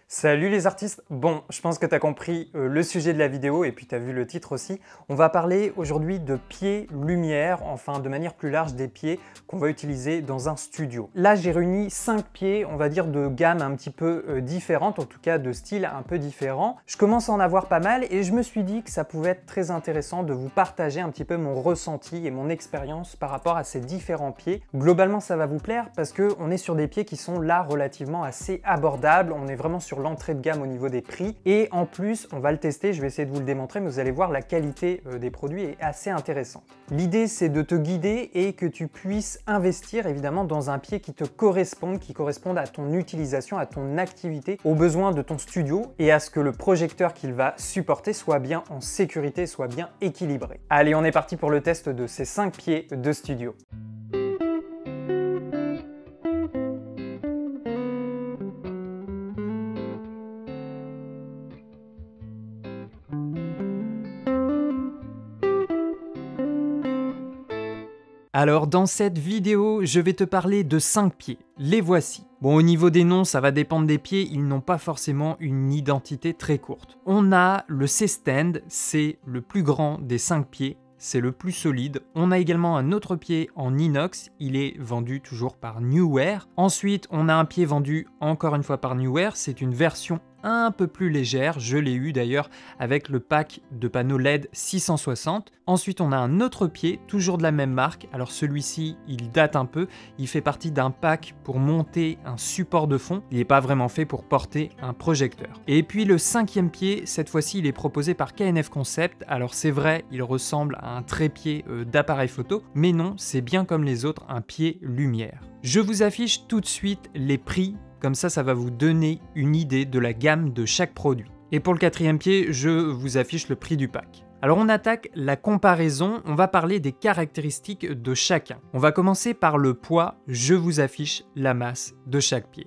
Salut les artistes. Bon, je pense que tu as compris le sujet de la vidéo et puis tu as vu le titre aussi. On va parler aujourd'hui de pieds lumière, enfin de manière plus large des pieds qu'on va utiliser dans un studio. Là, j'ai réuni 5 pieds, on va dire de gamme un petit peu différente, en tout cas de style un peu différent. Je commence à en avoir pas mal et je me suis dit que ça pouvait être très intéressant de vous partager un petit peu mon ressenti et mon expérience par rapport à ces différents pieds. Globalement, ça va vous plaire parce qu'on est sur des pieds qui sont là relativement assez abordables. On est vraiment sur l'entrée de gamme au niveau des prix et en plus on va le tester, je vais essayer de vous le démontrer, mais vous allez voir la qualité des produits est assez intéressante. L'idée c'est de te guider et que tu puisses investir évidemment dans un pied qui te corresponde, qui corresponde à ton utilisation, à ton activité, aux besoins de ton studio et à ce que le projecteur qu'il va supporter soit bien en sécurité, soit bien équilibré. Allez, on est parti pour le test de ces 5 pieds de studio. Alors dans cette vidéo, je vais te parler de 5 pieds. Les voici. Bon, au niveau des noms, ça va dépendre des pieds, ils n'ont pas forcément une identité très courte. On a le C-Stand, c'est le plus grand des 5 pieds. C'est le plus solide. On a également un autre pied en inox, il est vendu toujours par Neewer. Ensuite, on a un pied vendu encore une fois par Neewer, c'est une version un peu plus légère, je l'ai eu d'ailleurs avec le pack de panneaux LED 660. Ensuite, on a un autre pied, toujours de la même marque. Alors celui-ci, il date un peu, il fait partie d'un pack pour monter un support de fond. Il n'est pas vraiment fait pour porter un projecteur. Et puis le 5e pied, cette fois-ci, il est proposé par KNF Concept. Alors c'est vrai, il ressemble à un trépied d'appareil photo, mais non, c'est bien comme les autres, un pied lumière. Je vous affiche tout de suite les prix. Comme ça va vous donner une idée de la gamme de chaque produit. Et pour le 4e pied, je vous affiche le prix du pack. Alors on attaque la comparaison, on va parler des caractéristiques de chacun. On va commencer par le poids, je vous affiche la masse de chaque pied.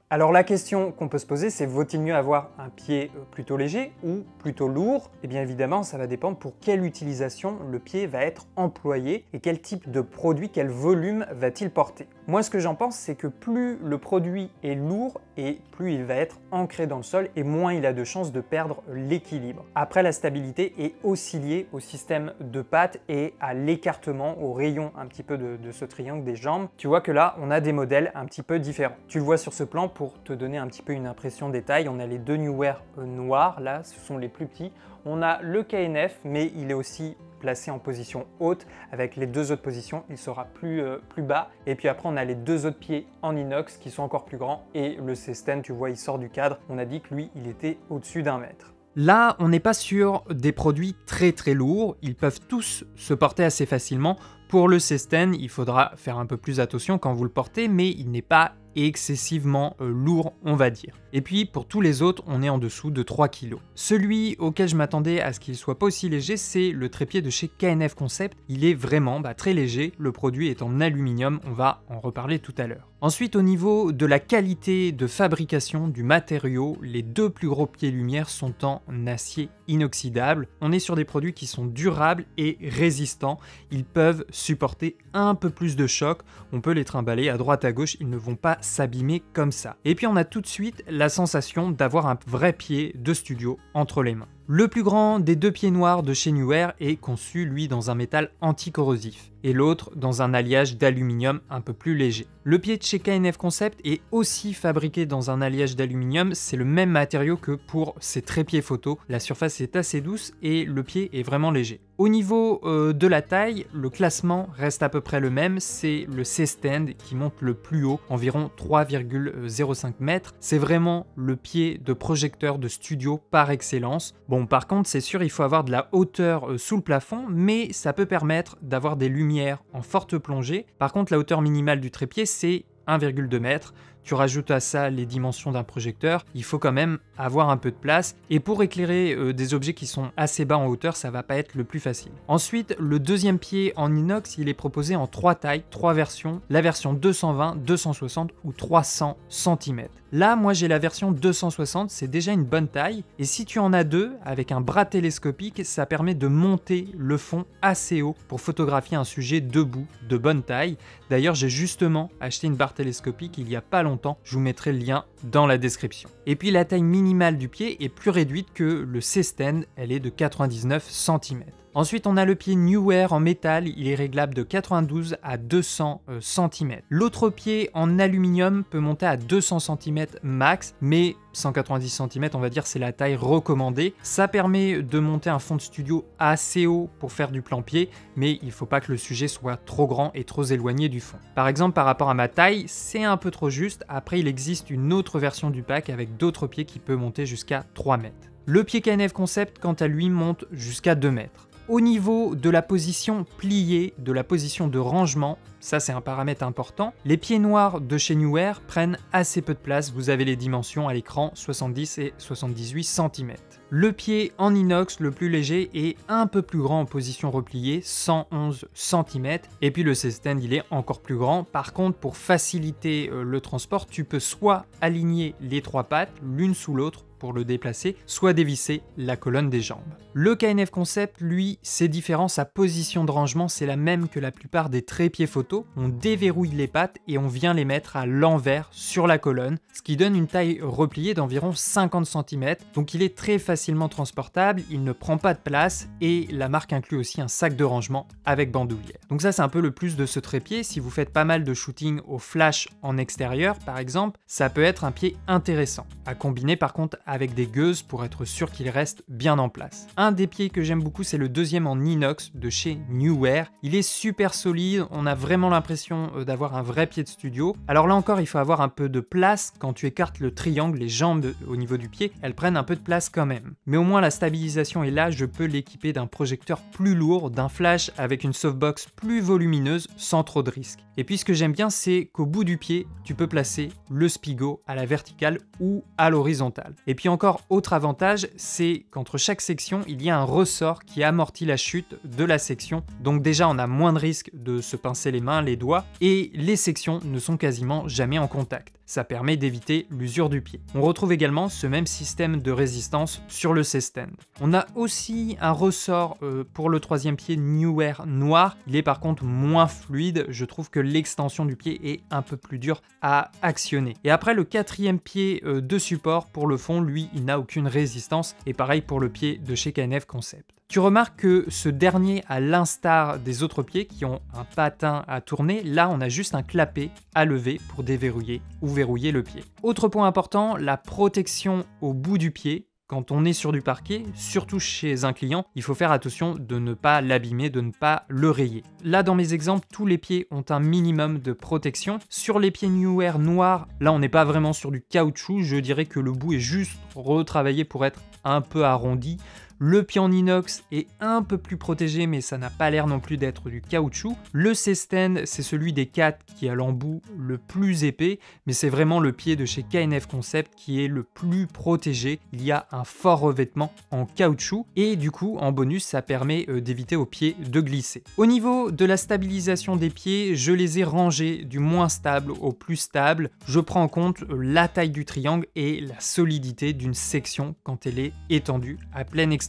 Alors la question qu'on peut se poser, c'est vaut-il mieux avoir un pied plutôt léger ou plutôt lourd? Et bien évidemment, ça va dépendre pour quelle utilisation le pied va être employé et quel type de produit, quel volume va-t-il porter. Moi, ce que j'en pense, c'est que plus le produit est lourd et plus il va être ancré dans le sol et moins il a de chances de perdre l'équilibre. Après, la stabilité est aussi liée au système de pattes et à l'écartement, au rayon un petit peu de ce triangle des jambes. Tu vois que là, on a des modèles un petit peu différents. Tu le vois sur ce plan pour te donner un petit peu une impression des tailles. On a les deux Neewer noirs, là, ce sont les plus petits. On a le KNF, mais il est aussi placé en position haute. Avec les deux autres positions, il sera plus bas. Et puis après, on a les deux autres pieds en inox qui sont encore plus grands. Et le C-Stand, tu vois, il sort du cadre. On a dit que lui, il était au-dessus d'1 mètre. Là, on n'est pas sur des produits très lourds. Ils peuvent tous se porter assez facilement. Pour le C-Stand, il faudra faire un peu plus attention quand vous le portez, mais il n'est pas excessivement lourd, on va dire. Et puis pour tous les autres, on est en dessous de 3 kg. Celui auquel je m'attendais à ce qu'il soit pas aussi léger, c'est le trépied de chez KNF Concept. Il est vraiment très léger, le produit est en aluminium, on va en reparler tout à l'heure. Ensuite, au niveau de la qualité de fabrication du matériau, les deux plus gros pieds lumière sont en acier inoxydable. On est sur des produits qui sont durables et résistants. Ils peuvent supporter un peu plus de choc. On peut les trimballer à droite à gauche, ils ne vont pas s'abîmer comme ça. Et puis on a tout de suite la sensation d'avoir un vrai pied de studio entre les mains. Le plus grand des deux pieds noirs de chez Neewer est conçu, lui, dans un métal anticorrosif et l'autre dans un alliage d'aluminium un peu plus léger. Le pied de chez KNF Concept est aussi fabriqué dans un alliage d'aluminium, c'est le même matériau que pour ces trépieds photo. La surface est assez douce et le pied est vraiment léger. Au niveau de la taille, le classement reste à peu près le même, c'est le C-Stand qui monte le plus haut, environ 3,05 mètres. C'est vraiment le pied de projecteur de studio par excellence. Bon, par contre, c'est sûr, il faut avoir de la hauteur sous le plafond, mais ça peut permettre d'avoir des lumières en forte plongée. Par contre, la hauteur minimale du trépied, c'est 1,2 m. Tu rajoutes à ça les dimensions d'un projecteur, il faut quand même avoir un peu de place. Et pour éclairer des objets qui sont assez bas en hauteur, ça va pas être le plus facile. Ensuite, le deuxième pied en inox, il est proposé en 3 tailles, 3 versions. La version 220, 260 ou 300 cm. Là, moi j'ai la version 260, c'est déjà une bonne taille. Et si tu en as deux, avec un bras télescopique, ça permet de monter le fond assez haut pour photographier un sujet debout, de bonne taille. D'ailleurs, j'ai justement acheté une barre télescopique il y a pas longtemps longtemps, je vous mettrai le lien dans la description. Et puis la taille minimale du pied est plus réduite que le C-Stand, elle est de 99 cm. Ensuite, on a le pied Neewer en métal, il est réglable de 92 à 200 cm. L'autre pied en aluminium peut monter à 200 cm max, mais 190 cm, on va dire, c'est la taille recommandée. Ça permet de monter un fond de studio assez haut pour faire du plan-pied, mais il ne faut pas que le sujet soit trop grand et trop éloigné du fond. Par exemple, par rapport à ma taille, c'est un peu trop juste. Après, il existe une autre version du pack avec d'autres pieds qui peut monter jusqu'à 3 mètres. Le pied KNF Concept, quant à lui, monte jusqu'à 2 mètres. Au niveau de la position pliée, de la position de rangement, ça c'est un paramètre important, les pieds noirs de chez Neewer prennent assez peu de place, vous avez les dimensions à l'écran 70 et 78 cm. Le pied en inox le plus léger est un peu plus grand en position repliée, 111 cm, et puis le C-Stand il est encore plus grand. Par contre, pour faciliter le transport, tu peux soit aligner les trois pattes l'une sous l'autre pour le déplacer, soit dévisser la colonne des jambes. Le KNF Concept, lui, c'est différent, sa position de rangement, c'est la même que la plupart des trépieds photo. On déverrouille les pattes et on vient les mettre à l'envers sur la colonne, ce qui donne une taille repliée d'environ 50 cm, donc il est très facilement transportable, il ne prend pas de place et la marque inclut aussi un sac de rangement avec bandoulière. Donc ça, c'est un peu le plus de ce trépied. Si vous faites pas mal de shooting au flash en extérieur, par exemple, ça peut être un pied intéressant, à combiner par contre avec des gueuses pour être sûr qu'il reste bien en place. Un des pieds que j'aime beaucoup, c'est le deuxième en inox de chez Neewer. Il est super solide, on a vraiment l'impression d'avoir un vrai pied de studio. Alors là encore, il faut avoir un peu de place. Quand tu écartes le triangle, les jambes au niveau du pied, elles prennent un peu de place quand même. Mais au moins la stabilisation est là, je peux l'équiper d'un projecteur plus lourd, d'un flash avec une softbox plus volumineuse sans trop de risques. Et puis ce que j'aime bien, c'est qu'au bout du pied, tu peux placer le Spigo à la verticale ou à l'horizontale. Et puis encore, autre avantage, c'est qu'entre chaque section, il y a un ressort qui amortit la chute de la section. Donc déjà, on a moins de risques de se pincer les mains, les doigts, et les sections ne sont quasiment jamais en contact. Ça permet d'éviter l'usure du pied. On retrouve également ce même système de résistance sur le C-Stand. On a aussi un ressort pour le troisième pied Neewer noir. Il est par contre moins fluide. Je trouve que l'extension du pied est un peu plus dure à actionner. Et après, le quatrième pied de support pour le fond, lui, il n'a aucune résistance. Et pareil pour le pied de chez KNF Concept. Tu remarques que ce dernier, à l'instar des autres pieds qui ont un patin à tourner, là on a juste un clapet à lever pour déverrouiller ou verrouiller le pied. Autre point important, la protection au bout du pied. Quand on est sur du parquet, surtout chez un client, il faut faire attention de ne pas l'abîmer, de ne pas le rayer. Là, dans mes exemples, tous les pieds ont un minimum de protection. Sur les pieds Neewer noirs, là, on n'est pas vraiment sur du caoutchouc. Je dirais que le bout est juste retravaillé pour être un peu arrondi. Le pied en inox est un peu plus protégé, mais ça n'a pas l'air non plus d'être du caoutchouc. Le C-Stand, c'est celui des 4 qui a l'embout le plus épais, mais c'est vraiment le pied de chez KNF Concept qui est le plus protégé. Il y a un fort revêtement en caoutchouc et du coup, en bonus, ça permet d'éviter aux pieds de glisser. Au niveau de la stabilisation des pieds, je les ai rangés du moins stable au plus stable. Je prends en compte la taille du triangle et la solidité d'une section quand elle est étendue à pleine extension.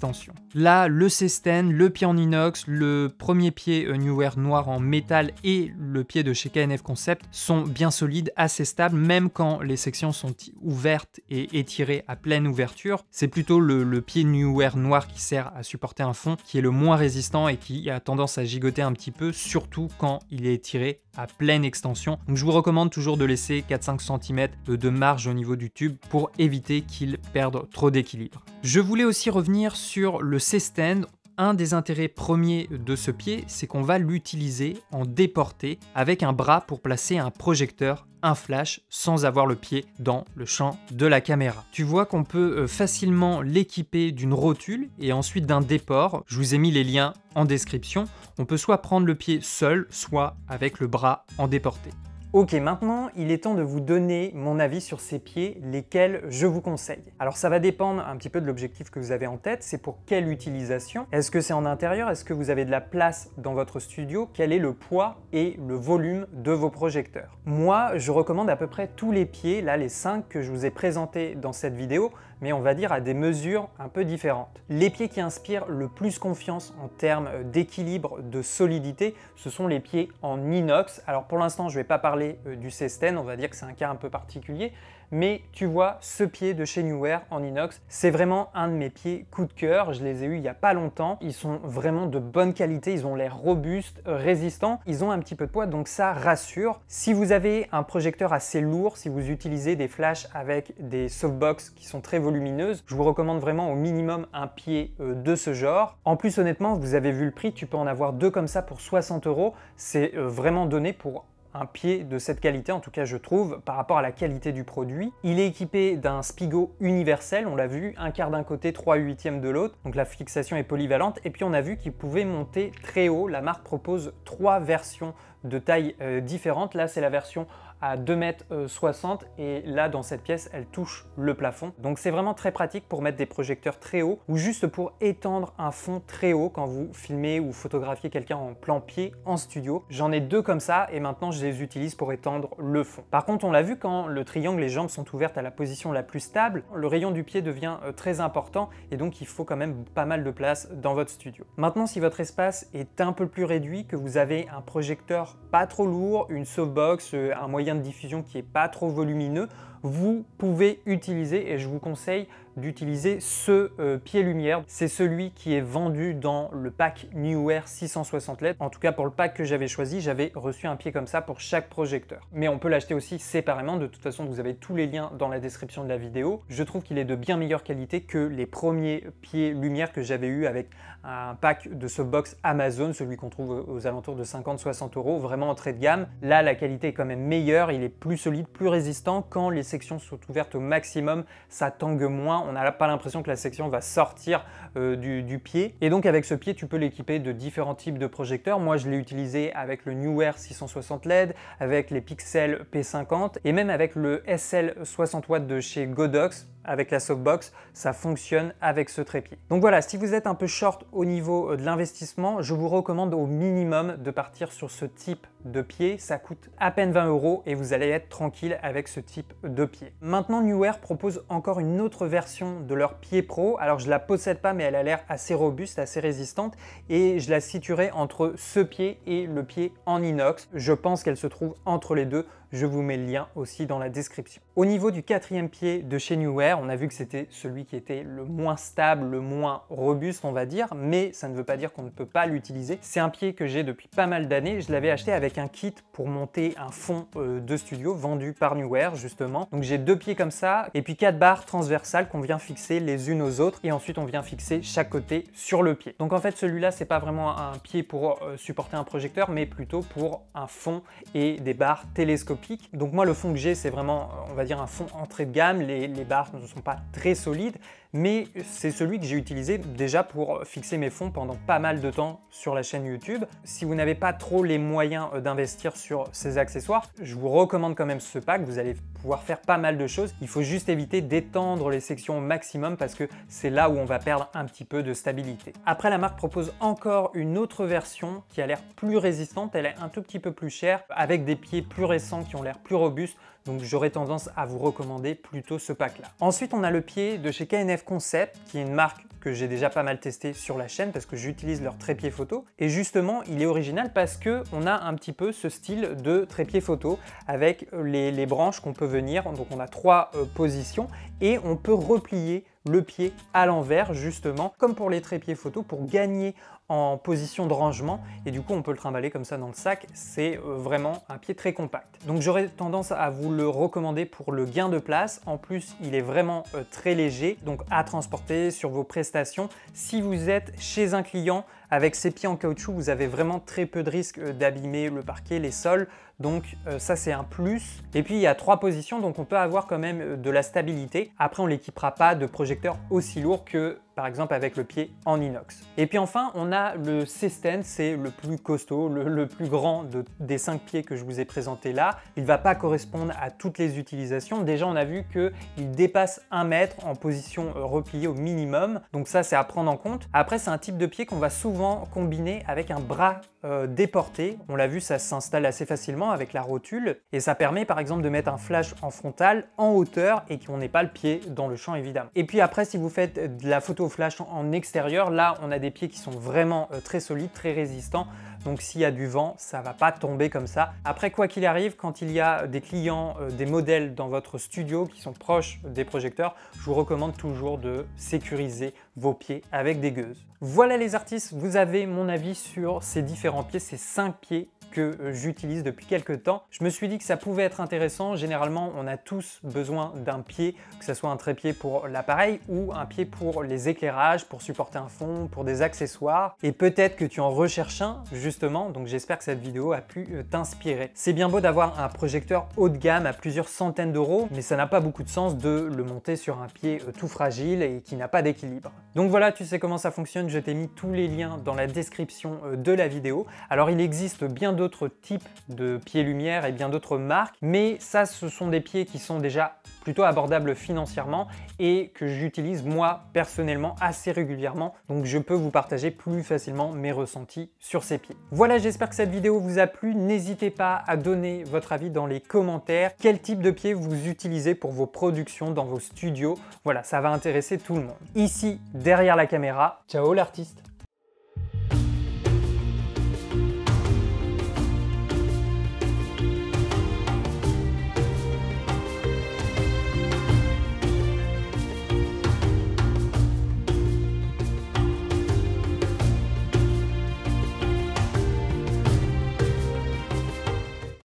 Là, le C-Stand, le pied en inox, le premier pied Neewer noir en métal et le pied de chez KNF Concept sont bien solides, assez stables, même quand les sections sont ouvertes et étirées à pleine ouverture. C'est plutôt le pied Neewer noir qui sert à supporter un fond qui est le moins résistant et qui a tendance à gigoter un petit peu, surtout quand il est étiré à pleine extension. Donc je vous recommande toujours de laisser 4-5 cm de marge au niveau du tube pour éviter qu'il perde trop d'équilibre. Je voulais aussi revenir sur le C-Stand. Un des intérêts premiers de ce pied, c'est qu'on va l'utiliser en déporté avec un bras pour placer un projecteur, un flash, sans avoir le pied dans le champ de la caméra. Tu vois qu'on peut facilement l'équiper d'une rotule et ensuite d'un déport. Je vous ai mis les liens en description. On peut soit prendre le pied seul, soit avec le bras en déporté. Ok, maintenant il est temps de vous donner mon avis sur ces pieds, lesquels je vous conseille. Alors ça va dépendre un petit peu de l'objectif que vous avez en tête, c'est pour quelle utilisation. Est-ce que c'est en intérieur? Est-ce que vous avez de la place dans votre studio? Quel est le poids et le volume de vos projecteurs? Moi, je recommande à peu près tous les pieds, là les 5 que je vous ai présentés dans cette vidéo, mais on va dire à des mesures un peu différentes. Les pieds qui inspirent le plus confiance en termes d'équilibre, de solidité, ce sont les pieds en inox. Alors pour l'instant, je ne vais pas parler du C-Stand, on va dire que c'est un cas un peu particulier, mais tu vois, ce pied de chez Neewer en inox, c'est vraiment un de mes pieds coup de cœur. Je les ai eus il n'y a pas longtemps. Ils sont vraiment de bonne qualité, ils ont l'air robustes, résistants. Ils ont un petit peu de poids, donc ça rassure. Si vous avez un projecteur assez lourd, si vous utilisez des flashs avec des softbox qui sont très volumineuses, je vous recommande vraiment au minimum un pied de ce genre. En plus, honnêtement, vous avez vu le prix, tu peux en avoir deux comme ça pour 60 €. C'est vraiment donné pour un pied de cette qualité, en tout cas je trouve, par rapport à la qualité du produit. Il est équipé d'un Spigo universel, on l'a vu, un quart d'un côté, 3/8 de l'autre, donc la fixation est polyvalente, et puis on a vu qu'il pouvait monter très haut. La marque propose 3 versions de taille différentes. Là c'est la version à 2,60 m et là dans cette pièce elle touche le plafond. Donc c'est vraiment très pratique pour mettre des projecteurs très hauts ou juste pour étendre un fond très haut quand vous filmez ou photographiez quelqu'un en plan pied en studio. J'en ai 2 comme ça et maintenant je les utilise pour étendre le fond. Par contre on l'a vu, quand le triangle, les jambes sont ouvertes à la position la plus stable, le rayon du pied devient très important et donc il faut quand même pas mal de place dans votre studio. Maintenant si votre espace est un peu plus réduit, que vous avez un projecteur pas trop lourd, une softbox, un moyen de diffusion qui est pas trop volumineux, vous pouvez utiliser, et je vous conseille d'utiliser ce pied lumière. C'est celui qui est vendu dans le pack Neewer 660 LED. En tout cas pour le pack que j'avais choisi, j'avais reçu un pied comme ça pour chaque projecteur. Mais on peut l'acheter aussi séparément, de toute façon vous avez tous les liens dans la description de la vidéo. Je trouve qu'il est de bien meilleure qualité que les premiers pieds lumière que j'avais eu avec un pack de softbox Amazon, celui qu'on trouve aux alentours de 50-60 €, vraiment entrée de gamme. Là la qualité est quand même meilleure, il est plus solide, plus résistant. Quand les sections sont ouvertes au maximum, ça tangue moins, on n'a pas l'impression que la section va sortir du pied. Et donc avec ce pied, tu peux l'équiper de différents types de projecteurs. Moi, je l'ai utilisé avec le Neewer 660 LED, avec les Pixel P50 et même avec le SL 60 watts de chez Godox. Avec la softbox, ça fonctionne avec ce trépied. Donc voilà, si vous êtes un peu short au niveau de l'investissement, je vous recommande au minimum de partir sur ce type de pied. Ça coûte à peine 20 € et vous allez être tranquille avec ce type de pied. Maintenant, Neewer propose encore une autre version de leur pied pro. Alors je la possède pas, mais elle a l'air assez robuste, assez résistante et je la situerai entre ce pied et le pied en inox. Je pense qu'elle se trouve entre les deux. Je vous mets le lien aussi dans la description. Au niveau du 4e pied de chez Neewer, on a vu que c'était celui qui était le moins stable, le moins robuste on va dire, mais ça ne veut pas dire qu'on ne peut pas l'utiliser. C'est un pied que j'ai depuis pas mal d'années. Je l'avais acheté avec un kit pour monter un fond de studio vendu par Neewer justement. Donc j'ai 2 pieds comme ça et puis 4 barres transversales qu'on vient fixer les unes aux autres et ensuite on vient fixer chaque côté sur le pied. Donc en fait celui-là c'est pas vraiment un pied pour supporter un projecteur mais plutôt pour un fond et des barres télescopiques. Donc moi le fond que j'ai c'est vraiment on va dire un fond entrée de gamme, les barres ne sont pas très solides mais c'est celui que j'ai utilisé déjà pour fixer mes fonds pendant pas mal de temps sur la chaîne YouTube. Si vous n'avez pas trop les moyens d'investir sur ces accessoires, je vous recommande quand même ce pack, vous allez pouvoir faire pas mal de choses. Il faut juste éviter d'étendre les sections au maximum parce que c'est là où on va perdre un petit peu de stabilité. Après la marque propose encore une autre version qui a l'air plus résistante, elle est un tout petit peu plus chère avec des pieds plus récents qui ont l'air plus robustes. Donc j'aurais tendance à vous recommander plutôt ce pack là. Ensuite on a le pied de chez KNF Concept qui est une marque que j'ai déjà pas mal testé sur la chaîne parce que j'utilise leur trépied photo et justement il est original parce que on a un petit peu ce style de trépied photo avec les branches qu'on peut venir, donc on a 3 positions et on peut replier le pied à l'envers justement comme pour les trépieds photo pour gagner en position de rangement et du coup on peut le trimballer comme ça dans le sac. C'est vraiment un pied très compact. Donc j'aurais tendance à vous le recommander pour le gain de place. En plus il est vraiment très léger donc à transporter sur vos prestations. Si vous êtes chez un client avec ses pieds en caoutchouc, vous avez vraiment très peu de risques d'abîmer le parquet, les sols. Donc ça c'est un plus. Et puis il y a 3 positions donc on peut avoir quand même de la stabilité. Après on l'équipera pas de projecteurs aussi lourds que par exemple avec le pied en inox. Et puis enfin, on a le C-Stand, c'est le plus costaud, le plus grand des 5 pieds que je vous ai présenté là. Il ne va pas correspondre à toutes les utilisations. Déjà, on a vu qu'il dépasse 1 mètre en position repliée au minimum. Donc ça, c'est à prendre en compte. Après, c'est un type de pied qu'on va souvent combiner avec un bras déporté. On l'a vu, ça s'installe assez facilement avec la rotule et ça permet par exemple de mettre un flash en frontal, en hauteur et qu'on n'ait pas le pied dans le champ évidemment. Et puis après, si vous faites de la photo flash en extérieur, là on a des pieds qui sont vraiment très solides, très résistants. Donc s'il y a du vent, ça va pas tomber comme ça. Après, quoi qu'il arrive, quand il y a des clients, des modèles dans votre studio qui sont proches des projecteurs, je vous recommande toujours de sécuriser vos pieds avec des gueuses. Voilà les artistes, vous avez mon avis sur ces différents pieds, ces 5 pieds que j'utilise depuis quelques temps. Je me suis dit que ça pouvait être intéressant. Généralement, on a tous besoin d'un pied, que ce soit un trépied pour l'appareil ou un pied pour les éclairages, pour supporter un fond, pour des accessoires. Et peut-être que tu en recherches un, justement. Donc j'espère que cette vidéo a pu t'inspirer. C'est bien beau d'avoir un projecteur haut de gamme à plusieurs centaines d'euros, mais ça n'a pas beaucoup de sens de le monter sur un pied tout fragile et qui n'a pas d'équilibre. Donc voilà, tu sais comment ça fonctionne. Je t'ai mis tous les liens dans la description de la vidéo. Alors il existe bien d'autres types de pieds lumière et bien d'autres marques, mais ça, ce sont des pieds qui sont déjà plutôt abordables financièrement et que j'utilise moi personnellement assez régulièrement, donc je peux vous partager plus facilement mes ressentis sur ces pieds. Voilà, j'espère que cette vidéo vous a plu. N'hésitez pas à donner votre avis dans les commentaires. Quel type de pied vous utilisez pour vos productions dans vos studios? Voilà, ça va intéresser tout le monde. Ici, derrière la caméra, ciao l'artiste!